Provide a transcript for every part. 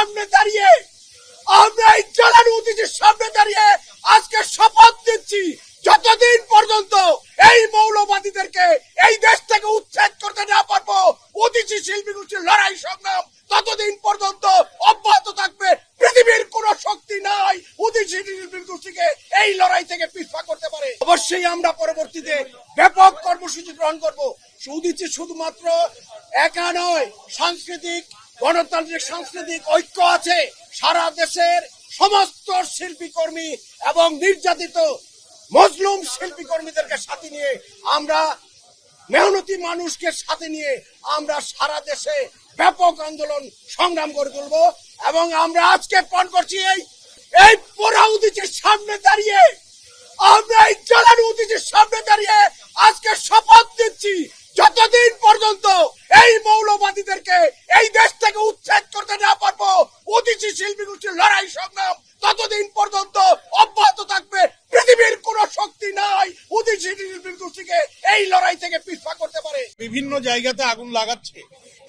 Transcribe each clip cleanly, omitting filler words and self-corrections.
সামনে দাঁড়িয়ে আমরা এই জ্বালানি অতিথির সামনে দাঁড়িয়ে আজকে শপথ দিচ্ছি, যতদিন পর্যন্ত এই মৌলবাদীদেরকে এই দেশ থেকে উচ্ছেদ করতে না পারবো, অতিথি শিল্পী গোষ্ঠীর লড়াই সংগ্রাম ততদিন পর্যন্ত অব্যাহত থাকবে। পৃথিবীর কোন শক্তি নাই অতিথি শিল্পী গোষ্ঠীকে এই লড়াই থেকে পিছপা করতে পারে। অবশ্যই আমরা পরবর্তীতে ব্যাপক কর্মসূচি গ্রহণ করবো। উদিচি শুধুমাত্র একা নয়, সাংস্কৃতিক গণতান্ত্রিক সাংস্কৃতিক ঐক্য আছে। সারা দেশের সমস্ত শিল্পী কর্মী এবং নির্যাতিত মজলুম শিল্পী কর্মীদেরকে সাথে নিয়ে আমরা মেহনতি মানুষকে সাথে নিয়ে আমরা সারা দেশে ব্যাপক আন্দোলন সংগ্রাম করে তুলব। এবং আমরা আজকে পণ করছি এই পোড়া উদিচির সামনে দাঁড়িয়ে, আমরা এই জ্বালানি উদিচির সামনে দাঁড়িয়ে আজকে শপথ দিচ্ছি, যতদিন পর্যন্ত এই মৌলবাদীদেরকে এই দেশ থেকে উচ্ছেদ করতে না পারবো, অতিথি শিল্পী গোষ্ঠীর লড়াই সংগ্রাম ততদিন পর্যন্ত অব্যাহত থাকবে। পৃথিবীর কোন শক্তি নাই অতিথি শিল্পী গোষ্ঠীকে এই লড়াই থেকে পিছপা করতে পারে। বিভিন্ন জায়গাতে আগুন লাগাচ্ছে,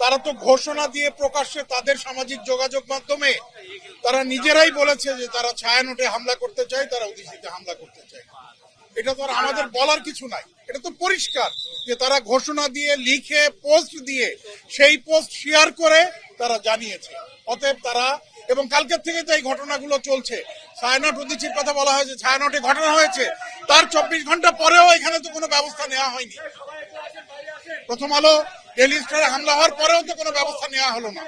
তারা তো ঘোষণা দিয়ে প্রকাশ্যে তাদের সামাজিক যোগাযোগ মাধ্যমে তারা নিজেরাই বলেছে যে তারা ছায়ানটে হামলা করতে চায়, তারা ওদিকে হামলা করতে চায়। এটা তো আর আমাদের বলার কিছু নাই, এটা তো পরিষ্কার যে তারা ঘোষণা দিয়ে লিখে পোস্ট দিয়ে সেই পোস্ট শেয়ার করে তারা জানিয়েছে। অতএব তারা, এবং কালকের থেকে তো এই ঘটনাগুলো চলছে। ছায়ানট উদিচির কথা বলা হয়েছে, ছায়ানটে ঘটনা হয়েছে, তার 24 ঘন্টা পরেও এখানে তো কোনো ব্যবস্থা নেওয়া হয়নি। প্রথম আলো ডেইলি স্টারে হামলা হওয়ার পরেও তো কোনো ব্যবস্থা নেওয়া হলো না।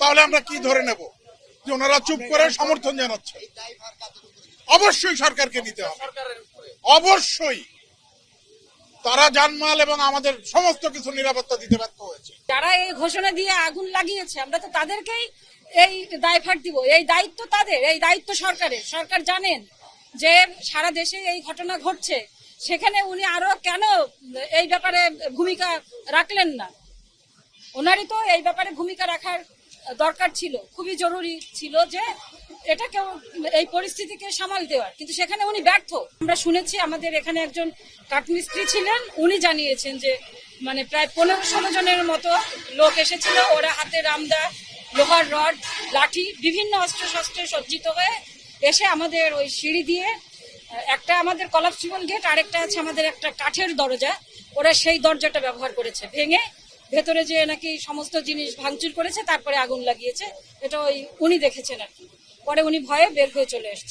তাহলে আমরা কি ধরে নেব যে ওনারা চুপ করে সমর্থন জানাচ্ছে? অবশ্যই সরকারকে নিতে হবে, অবশ্যই। তারা জানমাল এবং আমাদের সমস্ত কিছু নিরাপত্তা দিতে ব্যর্থ হয়েছে। যারা এই ঘোষণা দিয়ে আগুন লাগিয়েছে, আমরা তো তাদেরকেই এই দায়ভার দিব। এই দায়িত্ব তাদের, এই দায়িত্ব সরকারের। সরকার জানেন যে সারা দেশে এই ঘটনা ঘটছে, সেখানে উনি আরো কেন এই ব্যাপারে ভূমিকা রাখলেন না? ওনারই তো এই ব্যাপারে ভূমিকা রাখার দরকার ছিল, খুবই জরুরি ছিল যে এটাকেও এই পরিস্থিতিকে সামাল দেওয়ার, কিন্তু সেখানে উনি ব্যর্থ। আমরা শুনেছি আমাদের এখানে একজন কাঠমিস্ত্রি ছিলেন, উনি জানিয়েছেন যে মানে প্রায় 15-16 জনের মতো লোক এসেছিল। ওরা হাতে রামদা, লোহার রড, লাঠি, বিভিন্ন অস্ত্র শস্ত্রে সজ্জিত হয়ে এসে আমাদের ওই সিঁড়ি দিয়ে, একটা আমাদের কলাপসিবল গেট, আরেকটা আছে আমাদের একটা কাঠের দরজা, ওরা সেই দরজাটা ব্যবহার করেছে, ভেঙে ভেতরে যে নাকি সমস্ত জিনিস ভাঙচুর করেছে, তারপরে আগুন লাগিয়েছে। এটা ওই উনি দেখেছেন আর কি। পরে উনি ভয়ে বের হয়ে চলে এসছে।